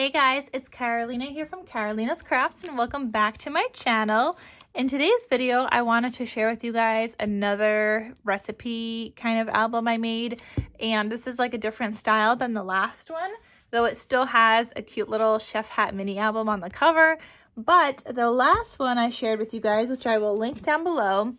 Hey guys, it's Carolina here from KarolinasKrafts and welcome back to my channel. In today's video, I wanted to share with you guys another recipe kind of album I made, and this is like a different style than the last one, though it still has a cute little chef hat mini album on the cover. But the last one I shared with you guys, which I will link down below,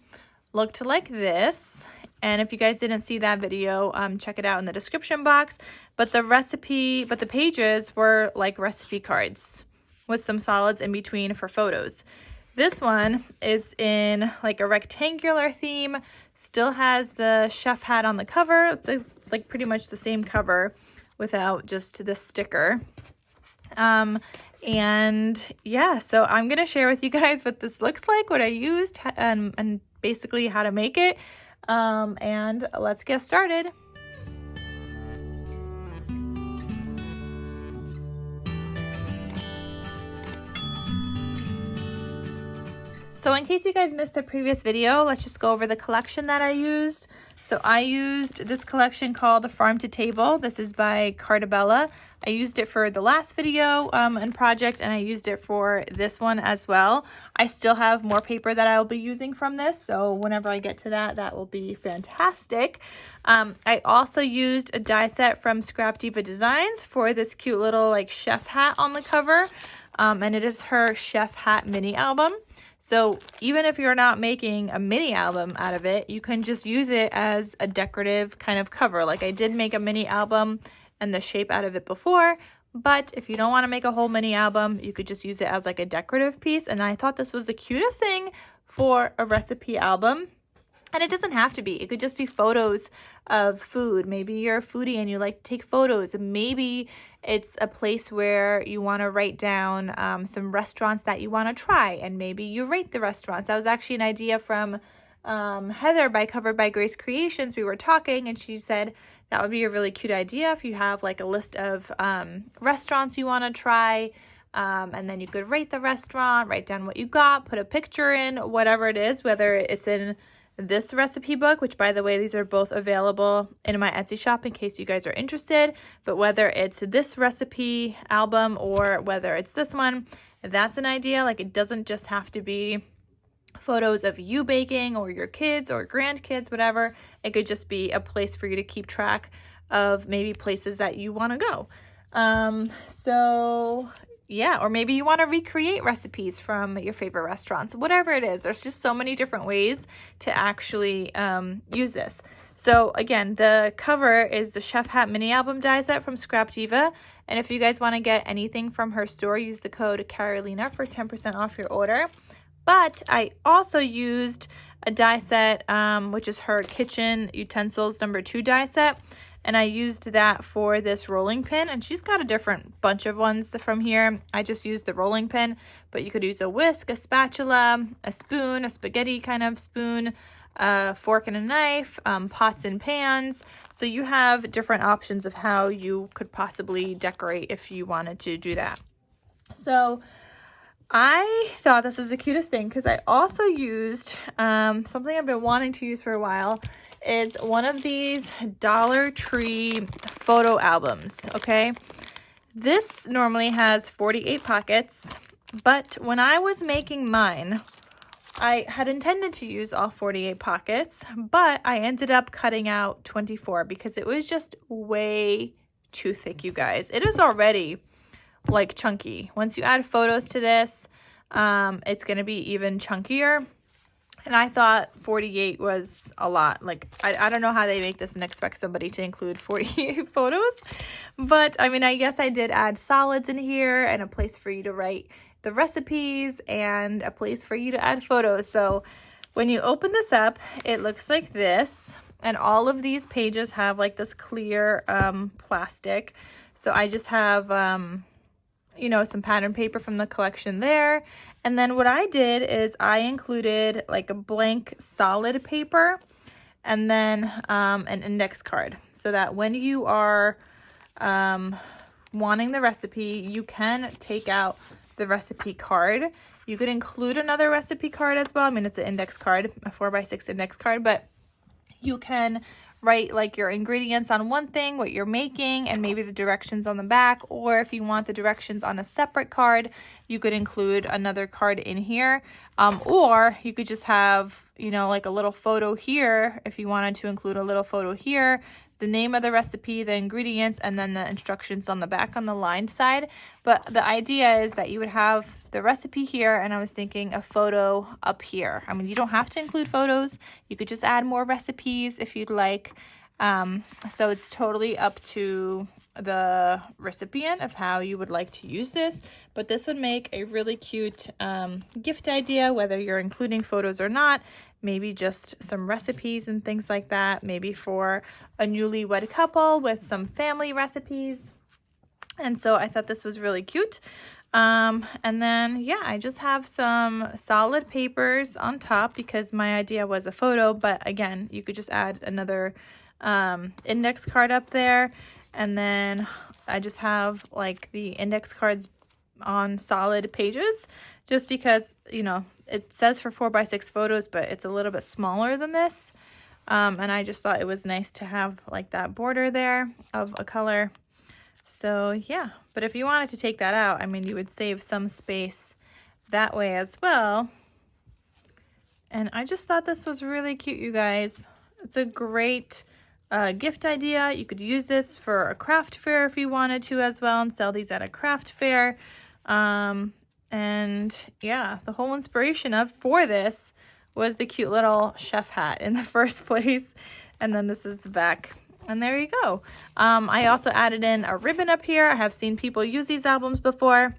looked like this. And if you guys didn't see that video, check it out in the description box. But the pages were like recipe cards with some solids in between for photos. This one is in like a rectangular theme, still has the chef hat on the cover. It's like pretty much the same cover without just the sticker. And yeah, so I'm going to share with you guys what this looks like, what I used, and basically how to make it. And let's get started. So in case you guys missed the previous video, let's just go over the collection that I used. So I used this collection called Farm to Table. This is by Cartabella. I used it for the last video and project, and I used it for this one as well. I still have more paper that I will be using from this, so whenever I get to that, that will be fantastic. I also used a die set from Scrap Diva Designs for this cute little like chef hat on the cover, and it is her chef hat mini album. So even if you're not making a mini album out of it, you can just use it as a decorative kind of cover. Like I did make a mini album and the shape out of it before, but if you don't want to make a whole mini album, you could just use it as like a decorative piece. And I thought this was the cutest thing for a recipe album. And it doesn't have to be. It could just be photos of food. Maybe you're a foodie and you like to take photos. Maybe it's a place where you want to write down some restaurants that you want to try, and maybe you rate the restaurants. That was actually an idea from Heather by Covered by Grace Creations. We were talking and she said that would be a really cute idea if you have like a list of restaurants you want to try. And then you could rate the restaurant, write down what you got, put a picture in, whatever it is, whether it's in this recipe book, which by the way, these are both available in my Etsy shop in case you guys are interested. But whether it's this recipe album or whether it's this one, that's an idea. Like it doesn't just have to be photos of you baking or your kids or grandkids, whatever. It could just be a place for you to keep track of maybe places that you want to go. So yeah, or maybe you want to recreate recipes from your favorite restaurants, whatever it is. There's just so many different ways to actually use this. So again, the cover is the Chef Hat Mini Album die set from Scrap Diva. And if you guys want to get anything from her store, use the code Carolina for 10% off your order. But I also used a die set, which is her Kitchen Utensils #2 die set. And I used that for this rolling pin, and she's got a different bunch of ones from here. I just used the rolling pin, but you could use a whisk, a spatula, a spoon, a spaghetti kind of spoon, a fork and a knife, pots and pans. So you have different options of how you could possibly decorate if you wanted to do that. So I thought this is the cutest thing because I also used something I've been wanting to use for a while. Is one of these Dollar Tree photo albums, okay? This normally has 48 pockets, but when I was making mine, I had intended to use all 48 pockets, but I ended up cutting out 24 because it was just way too thick, you guys. It is already like chunky. Once you add photos to this, it's going to be even chunkier. And I thought 48 was a lot. Like, I don't know how they make this and expect somebody to include 48 photos. But, I mean, I guess I did add solids in here and a place for you to write the recipes and a place for you to add photos. So, when you open this up, it looks like this. And all of these pages have, like, this clear plastic. So, I just have, you know, some pattern paper from the collection there. And then what I did is I included like a blank solid paper and then an index card so that when you are wanting the recipe, you can take out the recipe card. You could include another recipe card as well. I mean, it's an index card, a 4x6 index card, but you can write like your ingredients on one thing, what you're making, and maybe the directions on the back. Or if you want the directions on a separate card, you could include another card in here. Or you could just have, you know, like a little photo here if you wanted to include a little photo here, the name of the recipe, the ingredients, and then the instructions on the back on the lined side. But the idea is that you would have the recipe here, and I was thinking a photo up here. I mean, you don't have to include photos. You could just add more recipes if you'd like. So it's totally up to the recipient of how you would like to use this, but this would make a really cute gift idea, whether you're including photos or not. Maybe just some recipes and things like that, maybe for a newlywed couple with some family recipes. And so I thought this was really cute. And then, yeah, I just have some solid papers on top because my idea was a photo, but again, you could just add another index card up there. And then I just have like the index cards on solid pages just because, you know, it says for 4x6 photos, but it's a little bit smaller than this. And I just thought it was nice to have like that border there of a color. So yeah, but if you wanted to take that out, I mean, you would save some space that way as well. And I just thought this was really cute, you guys. It's a great gift idea. You could use this for a craft fair if you wanted to as well, and sell these at a craft fair. And yeah, the whole inspiration for this was the cute little chef hat in the first place. And then this is the back. And there you go. I also added in a ribbon up here. I have seen people use these albums before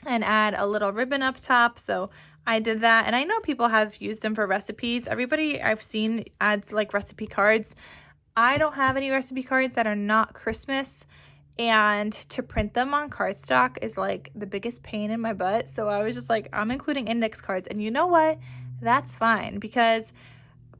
and add a little ribbon up top. So I did that. And I know people have used them for recipes. Everybody I've seen adds like recipe cards. I don't have any recipe cards that are not Christmas. And to print them on cardstock is like the biggest pain in my butt. So I was just like, I'm including index cards. And you know what? That's fine, because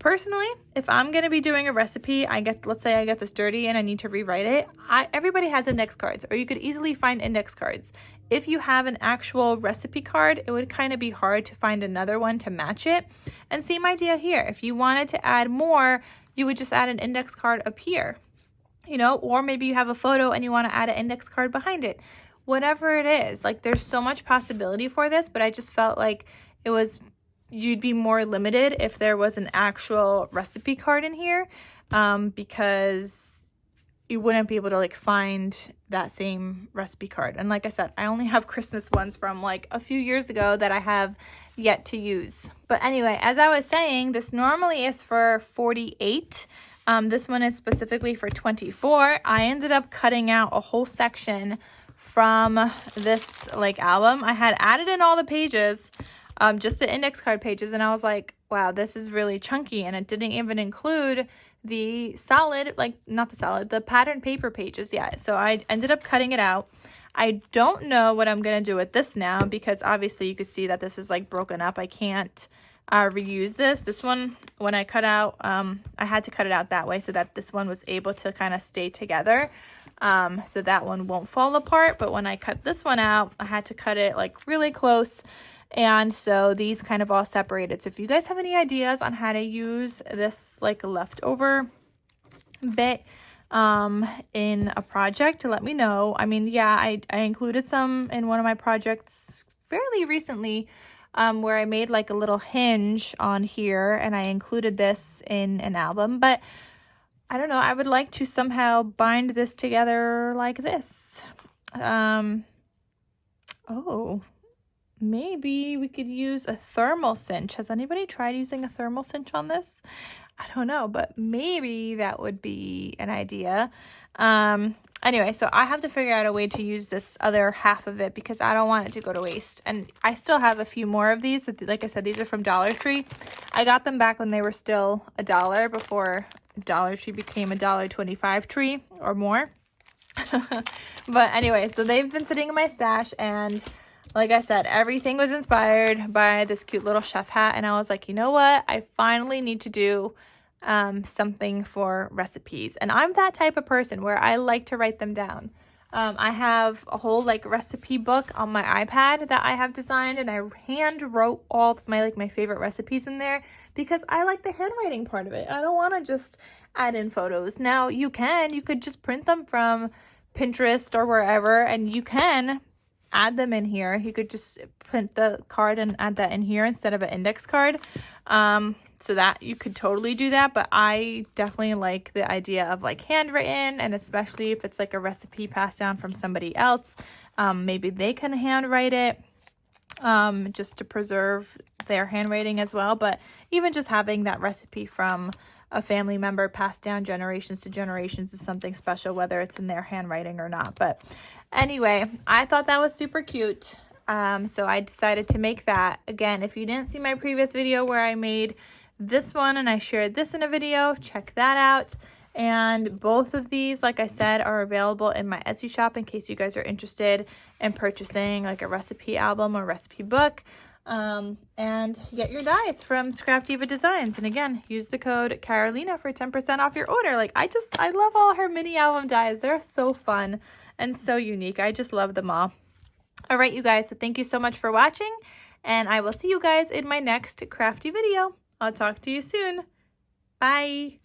personally, if I'm going to be doing a recipe, let's say I get this dirty and I need to rewrite it. Everybody has index cards, or you could easily find index cards. If you have an actual recipe card, it would kind of be hard to find another one to match it. And same idea here. If you wanted to add more, you would just add an index card up here, you know, or maybe you have a photo and you want to add an index card behind it. Whatever it is, like there's so much possibility for this, but I just felt like you'd be more limited if there was an actual recipe card in here, because you wouldn't be able to like find that same recipe card. And like I said, I only have Christmas ones from like a few years ago that I have yet to use. But anyway, as I was saying, this normally is for 48. This one is specifically for 24. I ended up cutting out a whole section from this like album. I had added in all the pages, just the index card pages, and I was like, wow, this is really chunky, and it didn't even include the solid, like not the solid, the pattern paper pages yet. So I ended up cutting it out. I don't know what I'm gonna do with this now, because obviously you could see that this is like broken up. I can't reuse this one. When I cut out, I had to cut it out that way so that this one was able to kind of stay together, so that one won't fall apart. But when I cut this one out, I had to cut it like really close, and so these kind of all separated. So if you guys have any ideas on how to use this like leftover bit in a project, let me know. I mean, yeah, I included some in one of my projects fairly recently, where I made like a little hinge on here, and I included this in an album. But I don't know, I would like to somehow bind this together like this. Oh, maybe we could use a thermal cinch. Has anybody tried using a thermal cinch on this? I don't know, but maybe that would be an idea. Anyway, so I have to figure out a way to use this other half of it, because I don't want it to go to waste. And I still have a few more of these. Like I said, these are from Dollar Tree. I got them back when they were still $1, before Dollar Tree became a $1.25 tree or more. But anyway, so they've been sitting in my stash, and like I said, everything was inspired by this cute little chef hat. And I was like, you know what? I finally need to do something for recipes. And I'm that type of person where I like to write them down. I have a whole like recipe book on my iPad that I have designed, and I hand wrote all of my favorite recipes in there, because I like the handwriting part of it. I don't want to just add in photos. Now you could just print them from Pinterest or wherever, and you can add them in here. You could just print the card and add that in here instead of an index card. So that you could totally do that, but I definitely like the idea of like handwritten, and especially if it's like a recipe passed down from somebody else, maybe they can handwrite it, just to preserve their handwriting as well. But even just having that recipe from a family member passed down generations to generations is something special, whether it's in their handwriting or not. But anyway, I thought that was super cute. So I decided to make that. Again, if you didn't see my previous video where I made this one and I shared this in a video, check that out. And both of these, like I said, are available in my Etsy shop in case you guys are interested in purchasing like a recipe album or recipe book. And get your die. It's from Scrap Diva Designs. And again, use the code Carolina for 10% off your order. Like I love all her mini album dies. They're so fun and so unique. I just love them all. All right, you guys. So thank you so much for watching, and I will see you guys in my next crafty video. I'll talk to you soon. Bye.